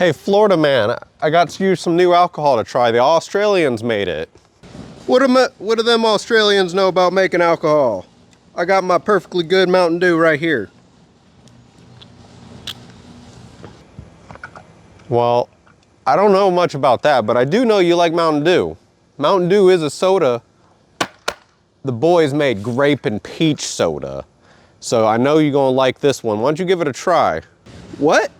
Hey, Florida man, I got you some new alcohol to try. The Australians made it. What do them Australians know about making alcohol? I got my perfectly good Mountain Dew right here. Well, I don't know much about that, but I do know you like Mountain Dew. Mountain Dew is a soda. The boys made grape and peach soda. So I know you're gonna like this one. Why don't you give it a try? What?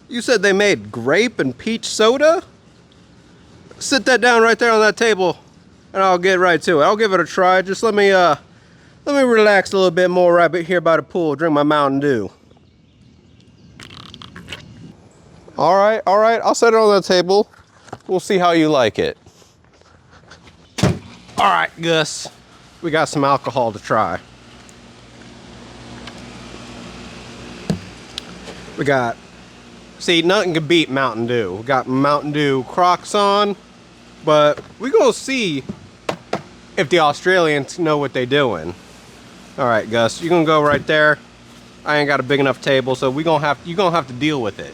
You said they made grape and peach soda? Sit that down right there on that table and I'll get right to it. I'll give it a try. Just let me relax a little bit more right here by the pool, drink my Mountain Dew. All right, I'll set it on that table. We'll see how you like it. All right, Gus, we got some alcohol to try. We got, see, nothing can beat Mountain Dew. We got Mountain Dew Crocs on, but we gonna see if the Australians know what they doing. All right, Gus, you gonna go right there. I ain't got a big enough table, so you gonna have to deal with it.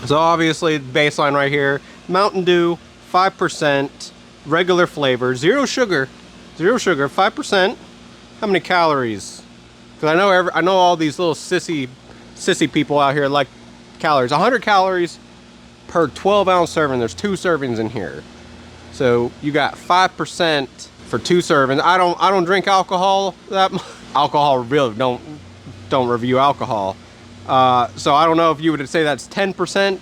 So obviously, baseline right here, Mountain Dew, 5%, regular flavor, zero sugar, 5%. How many calories? Because I know all these little sissy people out here like calories. 100 calories per 12-ounce serving. There's 2 servings in here, so you got 5% for 2 servings. I don't drink alcohol that much. Alcohol really don't review alcohol. So I don't know if you would say that's 10%.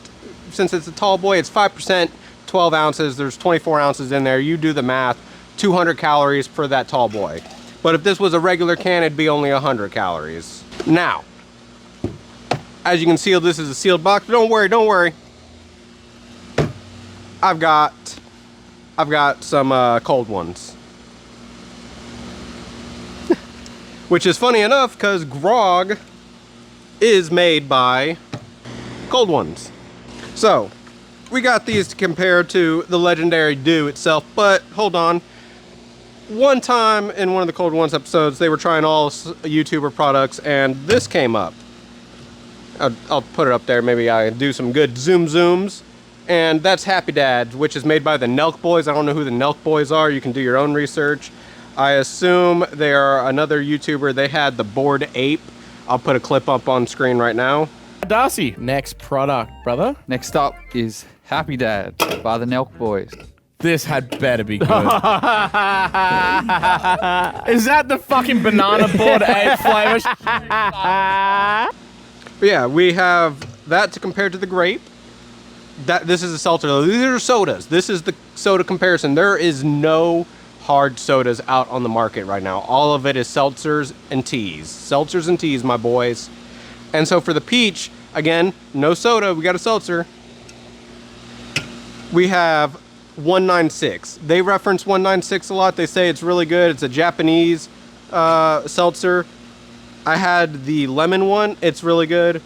Since it's a tall boy, it's 5%, 12 ounces. There's 24 ounces in there. You do the math. 200 calories for that tall boy. But if this was a regular can, it'd be only 100 calories. Now, as you can see, this is a sealed box. Don't worry. I've got some cold ones. Which is funny enough, because GROG is made by cold ones. So, we got these to compare to the legendary Dew itself, but hold on. One time in one of the Cold Ones episodes, they were trying all YouTuber products, and this came up. I'll put it up there, maybe I do some good zooms. And that's Happy Dad, which is made by the Nelk Boys. I don't know who the Nelk Boys are. You can do your own research. I assume they are another YouTuber. They had the Bored Ape. I'll put a clip up on screen right now. Darcy, next product, brother. Next up is Happy Dad by the Nelk Boys. This had better be good. Is that the fucking banana Bored Ape flavor? Yeah, we have that to compare to the grape. This is a seltzer. These are sodas. This is the soda comparison. There is no hard sodas out on the market right now. All of it is seltzers and teas. Seltzers and teas, my boys. And so for the peach, again, no soda. We got a seltzer. We have 196. They reference 196 a lot. They say it's really good. It's a Japanese seltzer. I had the lemon one. It's really good.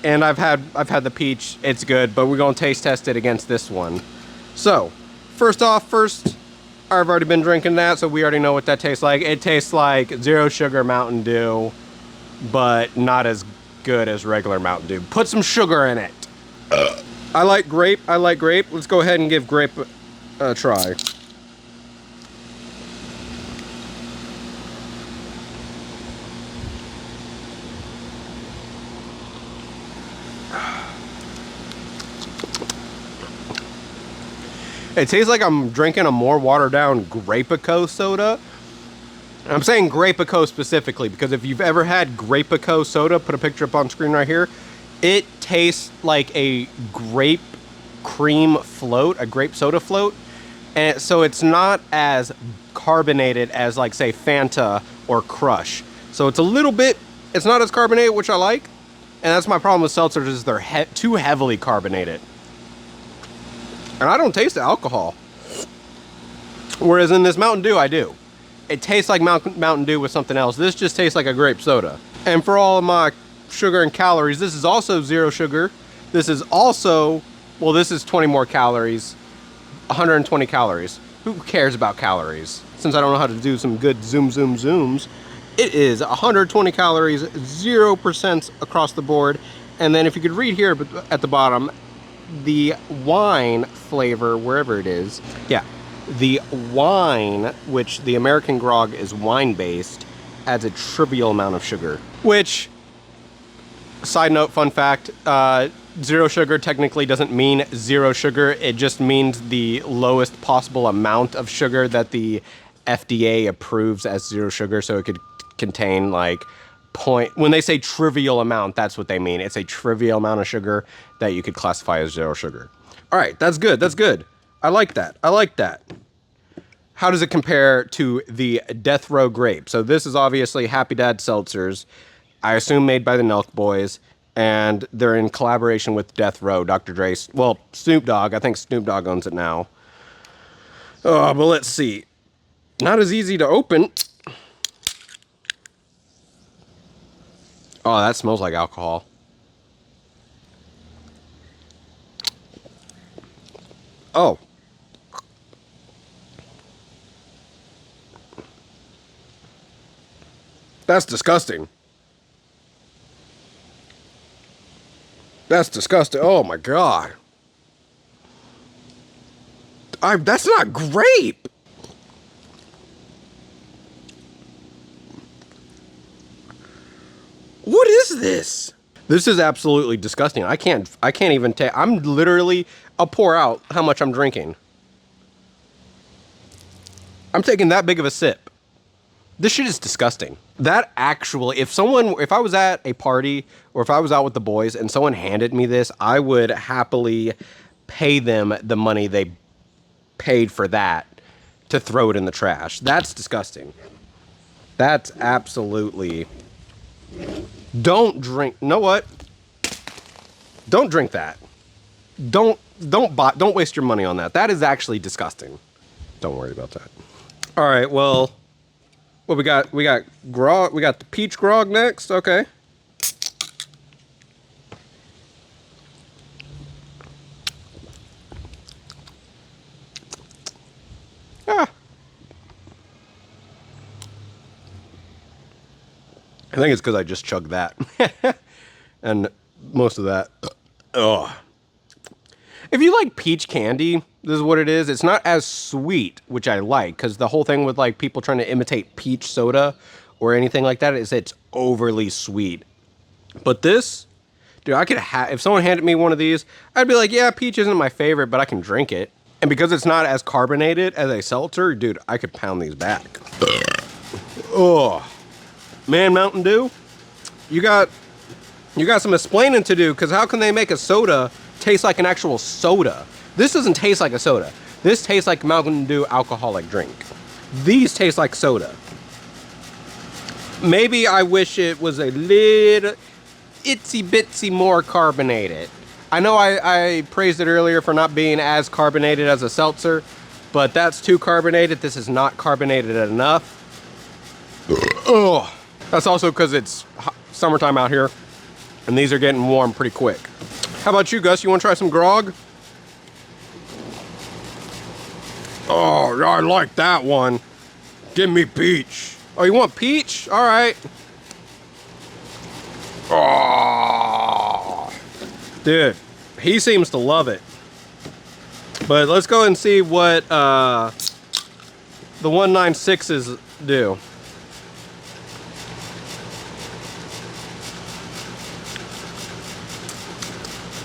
And I've had the peach. It's good, but we're gonna taste test it against this one. So, first, I've already been drinking that, so we already know what that tastes like. It tastes like zero sugar Mountain Dew, but not as good as regular Mountain Dew. Put some sugar in it. I like grape. Let's go ahead and give grape a try. It tastes like I'm drinking a more watered down Grape-A-Co soda. And I'm saying Grape-A-Co specifically because if you've ever had Grape-A-Co soda, put a picture up on screen right here, it tastes like a grape cream float, a grape soda float. And so it's not as carbonated as like say Fanta or Crush. So it's a little bit, it's not as carbonated, which I like. And that's my problem with seltzers is they're too heavily carbonated. And I don't taste the alcohol. Whereas in this Mountain Dew, I do. It tastes like Mountain Dew with something else. This just tastes like a grape soda. And for all of my sugar and calories, this is also zero sugar. This is also, well, this is 20 more calories. 120 calories. Who cares about calories? Since I don't know how to do some good zooms. It is 120 calories, 0% across the board. And then if you could read here at the bottom, the wine flavor, wherever it is. Yeah, the wine, which the American grog is wine-based, adds a trivial amount of sugar. Which, side note, fun fact, zero sugar technically doesn't mean zero sugar. It just means the lowest possible amount of sugar that the FDA approves as zero sugar. So it could contain like when they say trivial amount, that's what they mean. It's a trivial amount of sugar that you could classify as zero sugar. All right, that's good. That's good. I like that. I like that. How does it compare to the Death Row grape? So this is obviously Happy Dad seltzers, I assume made by the Nelk Boys, and they're in collaboration with Death Row, Dr. Dre's. Well, Snoop Dogg. I think Snoop Dogg owns it now. Oh, but let's see. Not as easy to open. Oh, that smells like alcohol. Oh. That's disgusting. That's disgusting. Oh my God. That's not grape. What is this? This is absolutely disgusting. I can't even take, I'm literally, I'll pour out how much I'm drinking. I'm taking that big of a sip. This shit is disgusting. That actually, if I was at a party or if I was out with the boys and someone handed me this, I would happily pay them the money they paid for that to throw it in the trash. That's disgusting. That's absolutely... Don't drink. You know what? Don't drink that. Don't waste your money on that. That is actually disgusting. Don't worry about that. All right, well, what we got? We got grog. We got the peach grog next. Okay. Ah. I think it's because I just chugged that. And most of that. Ugh. If you like peach candy, this is what it is. It's not as sweet, which I like, because the whole thing with like people trying to imitate peach soda or anything like that is it's overly sweet. But this, dude, I could if someone handed me one of these, I'd be like, yeah, peach isn't my favorite, but I can drink it. And because it's not as carbonated as a seltzer, dude, I could pound these back. Ugh. Man, Mountain Dew, you got some explaining to do, because how can they make a soda taste like an actual soda? This doesn't taste like a soda. This tastes like Mountain Dew alcoholic drink. These taste like soda. Maybe I wish it was a little itsy bitsy more carbonated. I know I praised it earlier for not being as carbonated as a seltzer, but that's too carbonated. This is not carbonated enough. Ugh. That's also because it's summertime out here, and these are getting warm pretty quick. How about you, Gus? You want to try some grog? Oh, I like that one. Give me peach. Oh, you want peach? All right. Oh, dude, he seems to love it. But let's go and see what the 196s do.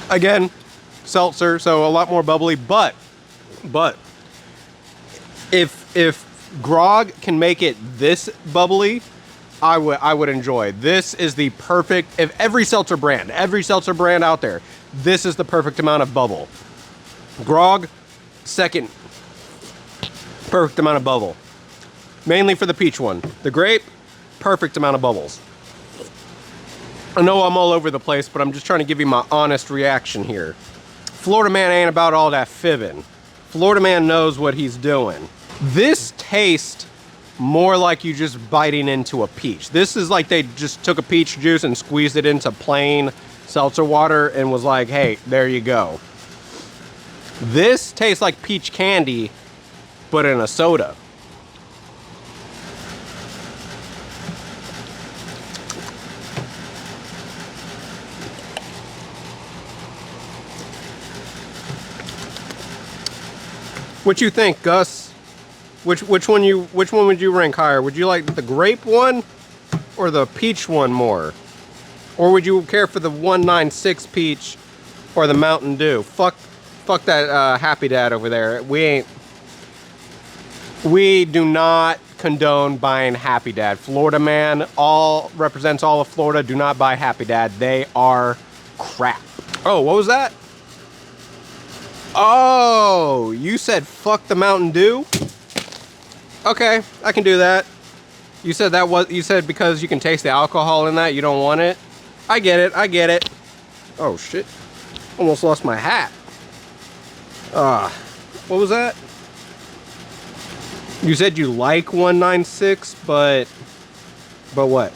Again, seltzer, so a lot more bubbly, but if grog can make it this bubbly, I would enjoy. This is the perfect, if every seltzer brand out there, this is the perfect amount of bubble. Grog, second perfect amount of bubble. Mainly for the peach one. The grape, perfect amount of bubbles. I know I'm all over the place, but I'm just trying to give you my honest reaction here. Florida man ain't about all that fibbing. Florida man knows what he's doing. This tastes more like you just biting into a peach. This is like they just took a peach juice and squeezed it into plain seltzer water and was like, hey, there you go. This tastes like peach candy, but in a soda. What you think, Gus? Which one would you rank higher? Would you like the grape one or the peach one more? Or would you care for the 196 peach or the Mountain Dew? Fuck that Happy Dad over there. We do not condone buying Happy Dad. Florida man represents all of Florida. Do not buy Happy Dad. They are crap. Oh, what was that? Oh, you said fuck the Mountain Dew? Okay, I can do that. You said because you can taste the alcohol in that, you don't want it? I get it. Oh shit. Almost lost my hat. What was that? You said you like 196, but what?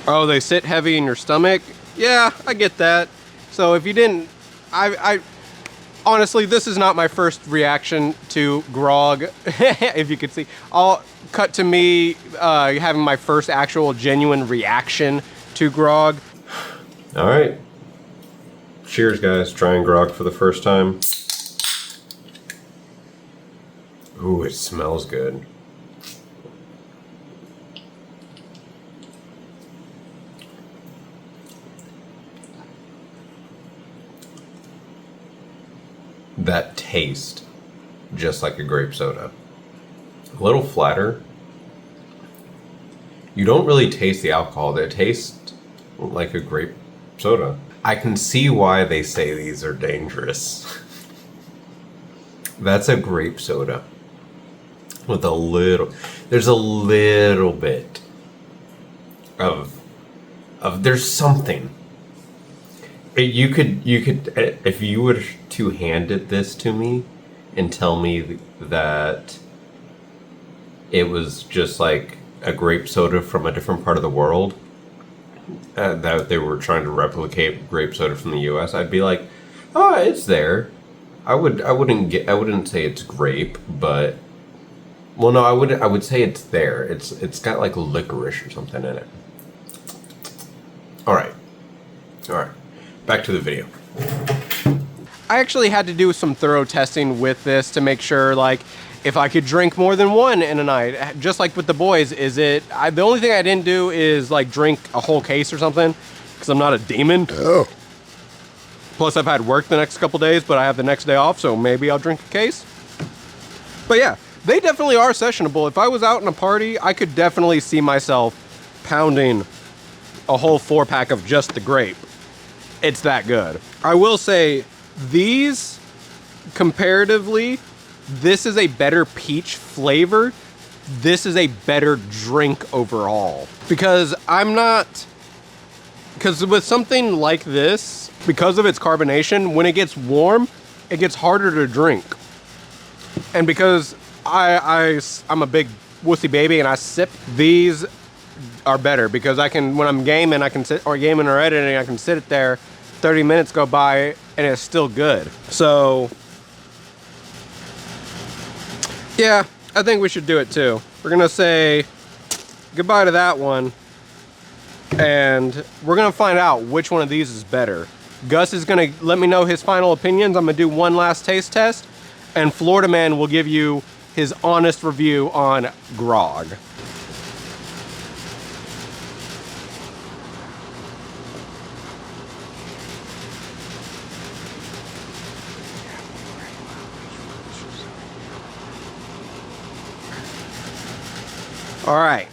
Oh, they sit heavy in your stomach? Yeah, I get that. So if you didn't, I honestly, this is not my first reaction to GROG, if you could see. I'll cut to me having my first actual genuine reaction to GROG. All right. Cheers, guys. Trying GROG for the first time. Ooh, it smells good. That taste, just like a grape soda. A little flatter. You don't really taste the alcohol. They taste like a grape soda. I can see why they say these are dangerous. That's a grape soda. With there's a little bit of there's something. You could, if you were to hand this to me and tell me that it was just like a grape soda from a different part of the world, that they were trying to replicate grape soda from the U.S., I'd be like, oh, it's there. I wouldn't say it's grape, but well, no, I would say it's there. It's got like licorice or something in it. All right. Back to the video. I actually had to do some thorough testing with this to make sure, like, if I could drink more than one in a night. Just like with the boys, the only thing I didn't do is, like, drink a whole case or something, because I'm not a demon. Oh. Plus, I've had work the next couple days, but I have the next day off, so maybe I'll drink a case. But yeah, they definitely are sessionable. If I was out in a party, I could definitely see myself pounding a whole 4-pack of just the grape. It's that good. I will say, these, comparatively, this is a better peach flavor. This is a better drink overall. Because with something like this, because of its carbonation, when it gets warm, it gets harder to drink. And because I'm a big wussy baby and I sip, these are better because I can, when I'm gaming, gaming or editing, I can sit it there, 30 minutes go by and it's still good. So yeah, I think we should do it too. We're gonna say goodbye to that one and we're gonna find out which one of these is better. Gus is gonna let me know his final opinions. I'm gonna do one last taste test and Florida Man will give you his honest review on GROG. All right.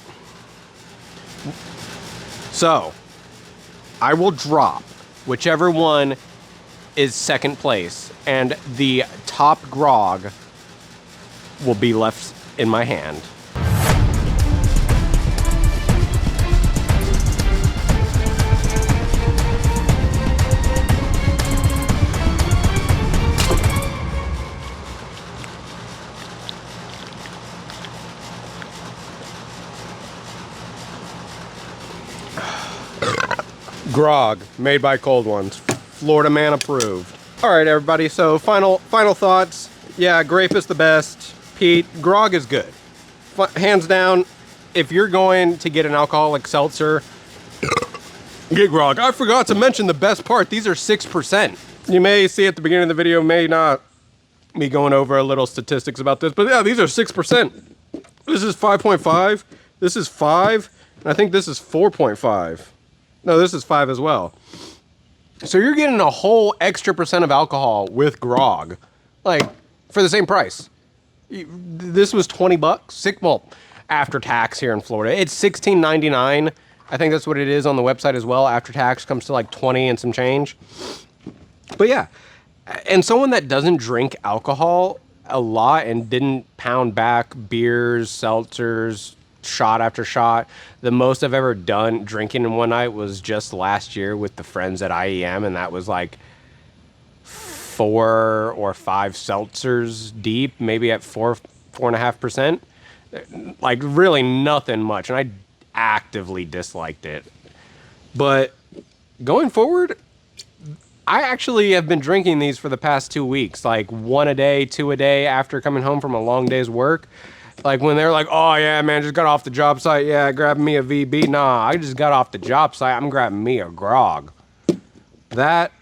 So, I will drop whichever one is second place, and the top GROG will be left in my hand. GROG, made by Cold Ones. Florida Man approved. All right, everybody, so final thoughts. Yeah, grape is the best. Pete, GROG is good. Hands down, if you're going to get an alcoholic seltzer, get GROG. I forgot to mention the best part. These are 6%. You may see at the beginning of the video, may not, me going over a little statistics about this, but yeah, these are 6%. This is 5.5. This is 5. And I think this is 4.5. No, this is 5 as well. So you're getting a whole extra percent of alcohol with grog, like for the same price. This was 20 bucks. Well, after tax here in Florida, it's $16.99. I think that's what it is on the website as well. After tax comes to like 20 and some change. But yeah, and someone that doesn't drink alcohol a lot and didn't pound back beers, seltzers, shot after shot. The most I've ever done drinking in one night was just last year with the friends at IEM, and that was like 4 or 5 seltzers deep, maybe at 4.5%. Like really nothing much, and I actively disliked it. But going forward, I actually have been drinking these for the past 2 weeks, like 1 a day, 2 a day after coming home from a long day's work. Like when they're like, oh yeah, man, just got off the job site. Yeah, grabbing me a VB. Nah, I just got off the job site. I'm grabbing me a grog. That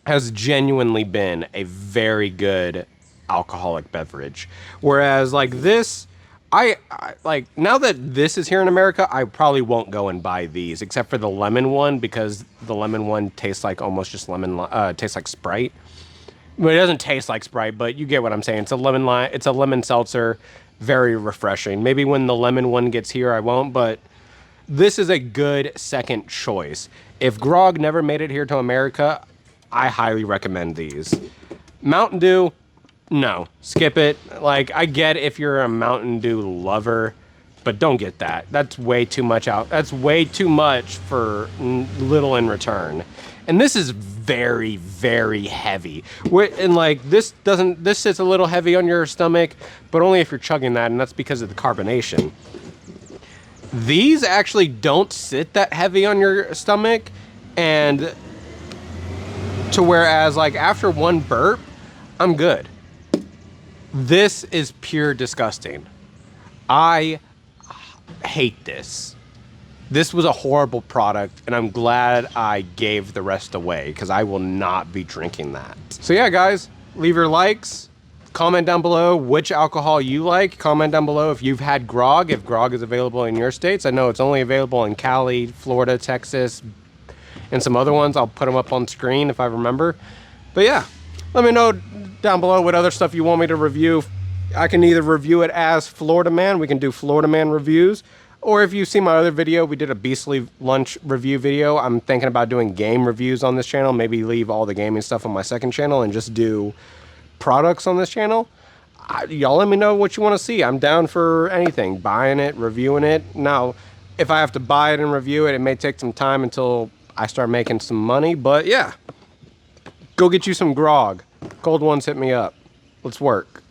has genuinely been a very good alcoholic beverage. Whereas like this, I like now that this is here in America, I probably won't go and buy these except for the lemon one, because the lemon one tastes like almost just tastes like Sprite. But it doesn't taste like Sprite, but you get what I'm saying. It's a lemon seltzer, very refreshing. Maybe when the lemon one gets here, I won't, but this is a good second choice. If grog never made it here to America, I highly recommend these. Mountain Dew, no, skip it. Like, I get if you're a Mountain Dew lover, but don't get that. That's way too much out. That's way too much for little in return. And this is very, very heavy. And like this sits a little heavy on your stomach, but only if you're chugging that, and that's because of the carbonation. These actually don't sit that heavy on your stomach, and to whereas like after one burp, I'm good. This is pure disgusting. I hate this. This was a horrible product, and I'm glad I gave the rest away, because I will not be drinking that. So yeah, guys, leave your likes. Comment down below which alcohol you like. Comment down below if you've had grog, if grog is available in your states. I know it's only available in Cali, Florida, Texas, and some other ones. I'll put them up on screen if I remember. But yeah, let me know down below what other stuff you want me to review. I can either review it as Florida Man. We can do Florida Man reviews. Or if you see my other video, we did a Beastly Lunch review video. I'm thinking about doing game reviews on this channel. Maybe leave all the gaming stuff on my second channel and just do products on this channel. Y'all let me know what you want to see. I'm down for anything. Buying it, reviewing it. Now, if I have to buy it and review it, it may take some time until I start making some money. But yeah, go get you some grog. Cold ones, hit me up. Let's work.